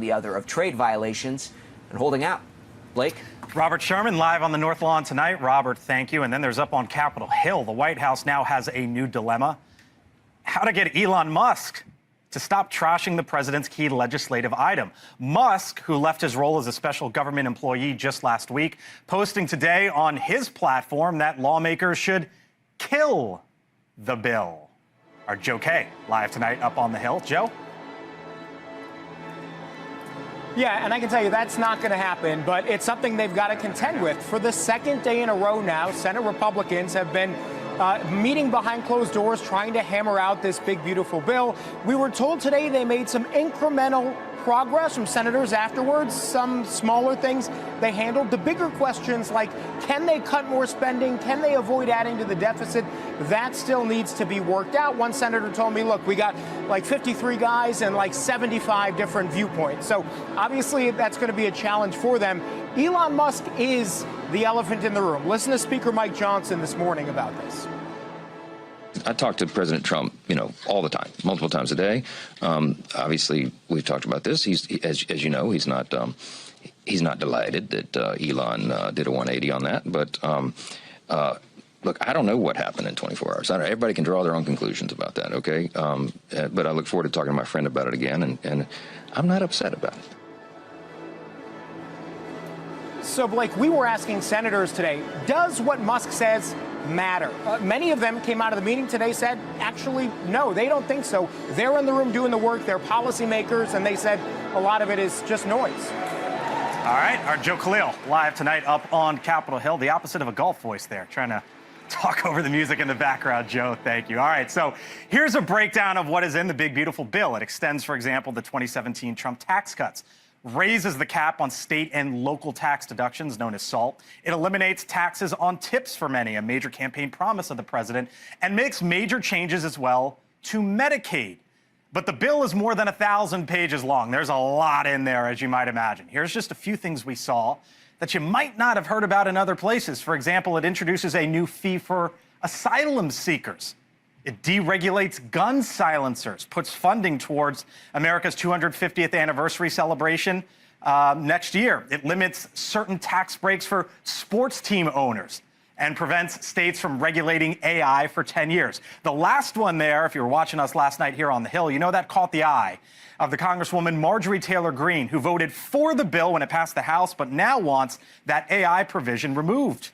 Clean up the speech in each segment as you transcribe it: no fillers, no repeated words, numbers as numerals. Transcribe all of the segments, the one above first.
the other of trade violations and holding out. Blake? Robert Sherman live on the North Lawn tonight. Robert, thank you. And then there's up on Capitol Hill. The White House now has a new dilemma. How to get Elon Musk to stop trashing the president's key legislative item. Musk, who left his role as a special government employee just last week, posting today on his platform that lawmakers should kill the bill. Our Joe Kay live tonight up on the Hill. Joe? Yeah, and I can tell you that's not going to happen, but it's something they've got to contend with. For the second day in a row now, Senate Republicans have been meeting behind closed doors, trying to hammer out this big, beautiful bill. We were told today they made some incremental progress from senators afterwards, some smaller things they handled. The bigger questions like, can they cut more spending? Can they avoid adding to the deficit? That still needs to be worked out. One senator told me, look, we got like 53 guys and like 75 different viewpoints. So obviously that's going to be a challenge for them. Elon Musk is the elephant in the room. Listen to Speaker Mike Johnson this morning about this. I talk to President Trump, all the time, multiple times a day. Obviously, we've talked about this. As you know, he's not delighted that Elon did a 180 on that. But look, I don't know what happened in 24 hours. Everybody can draw their own conclusions about that, okay? But I look forward to talking to my friend about it again, and I'm not upset about it. So, Blake, we were asking senators today, does what Musk says matter? Many of them came out of the meeting today, said, actually, no, they don't think so. They're in the room doing the work. They're policymakers, and they said a lot of it is just noise. All right, our Joe Khalil live tonight up on Capitol Hill, the opposite of a golf voice there, trying to talk over the music in the background. Joe, thank you. All right, so here's a breakdown of what is in the big, beautiful bill. It extends, for example, the 2017 Trump tax cuts, raises the cap on state and local tax deductions, known as SALT. It eliminates taxes on tips for many, a major campaign promise of the president, and makes major changes as well to Medicaid. But the bill is more than 1,000 pages long. There's a lot in there, as you might imagine. Here's just a few things we saw that you might not have heard about in other places. For example, it introduces a new fee for asylum seekers. It deregulates gun silencers, puts funding towards America's 250th anniversary celebration next year. It limits certain tax breaks for sports team owners and prevents states from regulating AI for 10 years. The last one there, if you were watching us last night here on the Hill, that caught the eye of the Congresswoman Marjorie Taylor Greene, who voted for the bill when it passed the House, but now wants that AI provision removed.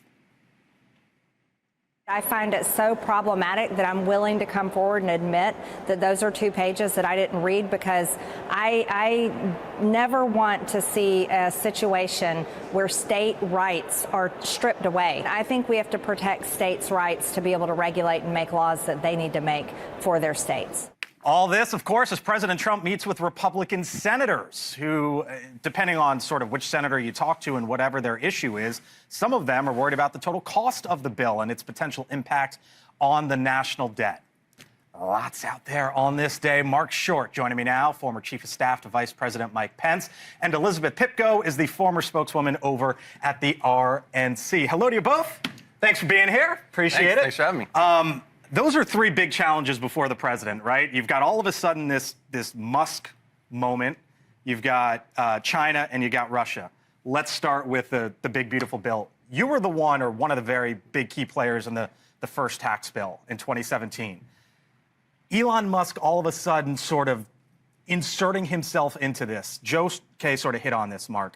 I find it so problematic that I'm willing to come forward and admit that those are 2 pages that I didn't read, because I never want to see a situation where state rights are stripped away. I think we have to protect states' rights to be able to regulate and make laws that they need to make for their states. All this, of course, as President Trump meets with Republican senators who, depending on sort of which senator you talk to and whatever their issue is, some of them are worried about the total cost of the bill and its potential impact on the national debt. Lots out there on this day. Mark Short joining me now, former Chief of Staff to Vice President Mike Pence, and Elizabeth Pipko is the former spokeswoman over at the RNC. Hello to you both. Thanks for being here. Appreciate it. Thanks for having me. Those are 3 big challenges before the president, right? You've got all of a sudden this Musk moment. You've got China and you got Russia. Let's start with the big, beautiful bill. You were the one of the very big key players in the first tax bill in 2017. Elon Musk all of a sudden sort of inserting himself into this. Joe Kay sort of hit on this, Mark.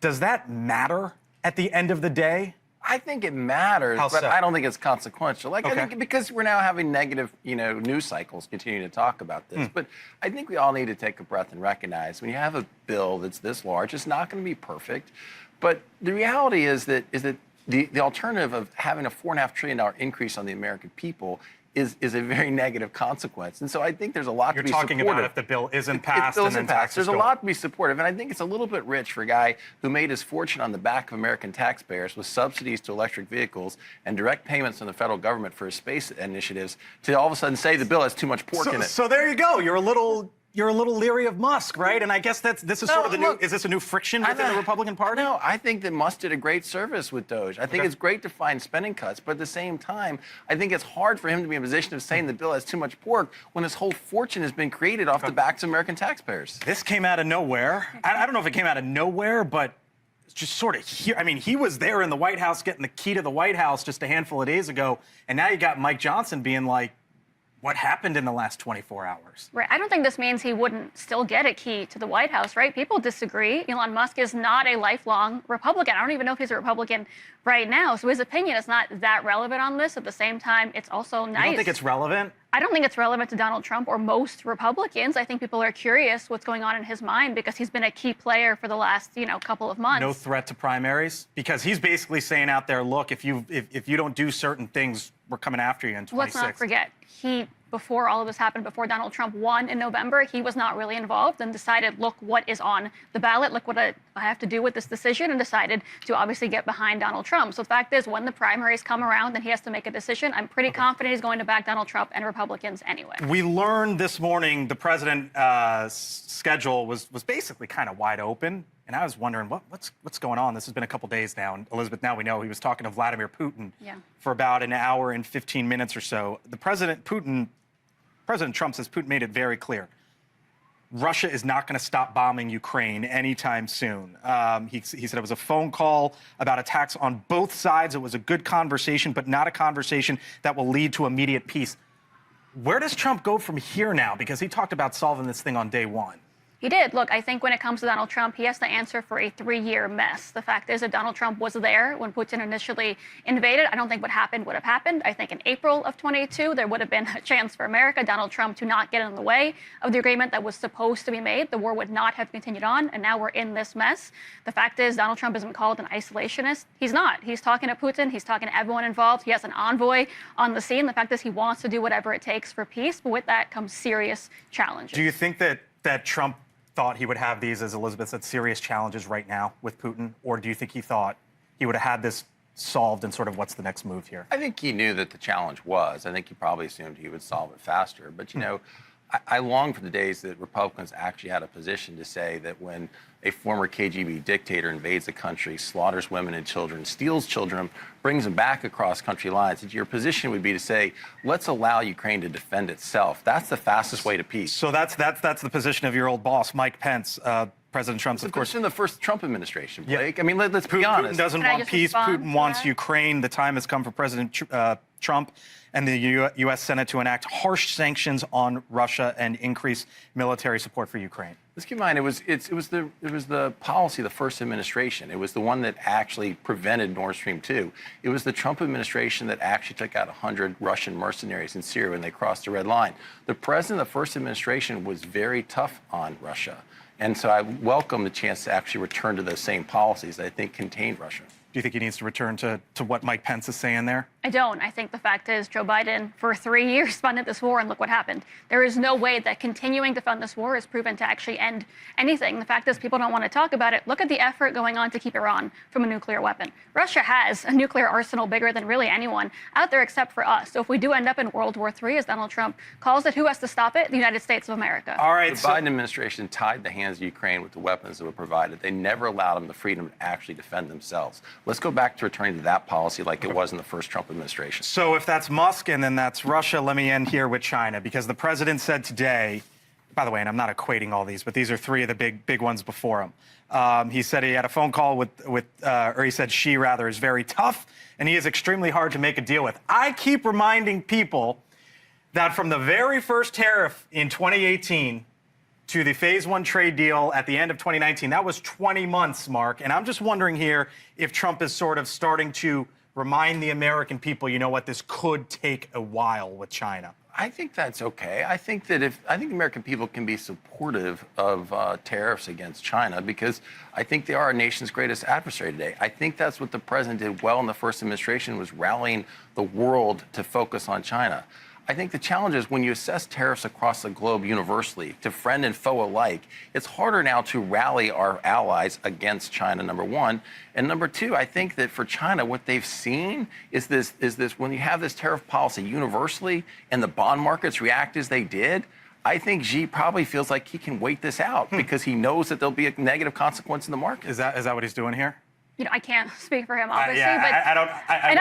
Does that matter at the end of the day? I think it matters, but I don't think it's consequential. I think because we're now having negative, news cycles continuing to talk about this. But I think we all need to take a breath and recognize when you have a bill that's this large, it's not going to be perfect. But the reality is that the alternative of having a $4.5 trillion increase on the American people is a very negative consequence. And so I think there's a lot to be supportive. You're talking about if the bill isn't passed and then taxes There's a lot to be supportive. And I think it's a little bit rich for a guy who made his fortune on the back of American taxpayers with subsidies to electric vehicles and direct payments from the federal government for his space initiatives to all of a sudden say the bill has too much pork in it. So there you go. You're a little you're a little leery of Musk, right? And I guess this is sort of the new. Is this a new friction within the Republican Party? No, I think that Musk did a great service with Doge. I think it's great to find spending cuts, but at the same time, I think it's hard for him to be in a position of saying the bill has too much pork when his whole fortune has been created off the backs of American taxpayers. This came out of nowhere. I don't know if it came out of nowhere, but it's just sort of here. I mean, he was there in the White House getting the key to the White House just a handful of days ago, and now you got Mike Johnson being like, what happened in the last 24 hours? Right. I don't think this means he wouldn't still get a key to the White House, right? People disagree. Elon Musk is not a lifelong Republican. I don't even know if he's a Republican right now. So his opinion is not that relevant on this. At the same time, it's also nice. You don't think it's relevant? I don't think it's relevant to Donald Trump or most Republicans. I think people are curious what's going on in his mind because he's been a key player for the last, couple of months. No threat to primaries? Because he's basically saying out there, look, if you don't do certain things, we're coming after you in 26. Let's not forget, before all of this happened, before Donald Trump won in November, he was not really involved and decided, look what is on the ballot, look what I have to do with this decision, and decided to obviously get behind Donald Trump. So the fact is, when the primaries come around and he has to make a decision, I'm pretty confident he's going to back Donald Trump and Republicans anyway. We learned this morning the president's schedule was basically kind of wide open. And I was wondering, what's going on? This has been a couple days now. And Elizabeth, now we know he was talking to Vladimir Putin for about an hour and 15 minutes or so. President Trump says Putin made it very clear. Russia is not going to stop bombing Ukraine anytime soon. He said it was a phone call about attacks on both sides. It was a good conversation, but not a conversation that will lead to immediate peace. Where does Trump go from here now? Because he talked about solving this thing on day one. He did. Look, I think when it comes to Donald Trump, he has to answer for a 3-year mess. The fact is that Donald Trump was there when Putin initially invaded. I don't think what happened would have happened. I think in April of 22, there would have been a chance for America, Donald Trump, to not get in the way of the agreement that was supposed to be made. The war would not have continued on, and now we're in this mess. The fact is Donald Trump isn't called an isolationist. He's not. He's talking to Putin. He's talking to everyone involved. He has an envoy on the scene. The fact is he wants to do whatever it takes for peace, but with that comes serious challenges. Do you think that Trump thought he would have these, as Elizabeth said, serious challenges right now with Putin? Or do you think he thought he would have had this solved and sort of what's the next move here? I think he knew that the challenge was. I think he probably assumed he would solve it faster. But, I long for the days that Republicans actually had a position to say that when a former KGB dictator invades a country, slaughters women and children, steals children, brings them back across country lines, that your position would be to say, let's allow Ukraine to defend itself. That's the fastest way to peace. So that's the position of your old boss, Mike Pence. President Trump's, of course, in the first Trump administration, Blake. I mean, let's be honest. Putin doesn't want peace. Putin wants Ukraine. The time has come for President Trump and the U.S. Senate to enact harsh sanctions on Russia and increase military support for Ukraine. Let's keep in mind, it was the policy of the first administration. It was the one that actually prevented Nord Stream 2. It was the Trump administration that actually took out 100 Russian mercenaries in Syria when they crossed the red line. The president of the first administration was very tough on Russia. And so I welcome the chance to actually return to those same policies that I think contained Russia. Do you think he needs to return to what Mike Pence is saying there? I don't. I think the fact is Joe Biden, for 3 years, funded this war, and look what happened. There is no way that continuing to fund this war is proven to actually end anything. The fact is people don't want to talk about it. Look at the effort going on to keep Iran from a nuclear weapon. Russia has a nuclear arsenal bigger than really anyone out there except for us. So if we do end up in World War III, as Donald Trump calls it, who has to stop it? The United States of America. All right. The Biden administration tied the hands of Ukraine with the weapons that were provided. They never allowed them the freedom to actually defend themselves. Let's go back to returning to that policy like it was in the first Trump administration. So if that's Musk and then that's Russia, let me end here with China, because the president said today, by the way, and I'm not equating all these, but these are three of the big ones before him. He said he had a phone call or he said she rather is very tough and he is extremely hard to make a deal with. I keep reminding people that from the very first tariff in 2018 to the phase 1 trade deal at the end of 2019, that was 20 months, Mark. And I'm just wondering here if Trump is sort of starting to remind the American people, you know what, this could take a while with China. I think that's okay. I think American people can be supportive of tariffs against China because I think they are our nation's greatest adversary today. I think that's what the president did well in the first administration, was rallying the world to focus on China. I think the challenge is when you assess tariffs across the globe universally, to friend and foe alike, it's harder now to rally our allies against China, number one. And number two, I think that for China, what they've seen is this when you have this tariff policy universally and the bond markets react as they did, I think Xi probably feels like he can wait this out because he knows that there'll be a negative consequence in the market. Is that what he's doing here? I can't speak for him, obviously, but I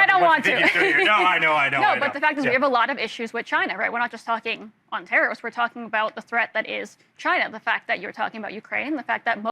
don't want to. No, I know. No, but the fact is, we have a lot of issues with China, right? We're not just talking on tariffs. We're talking about the threat that is China. The fact that you're talking about Ukraine, the fact that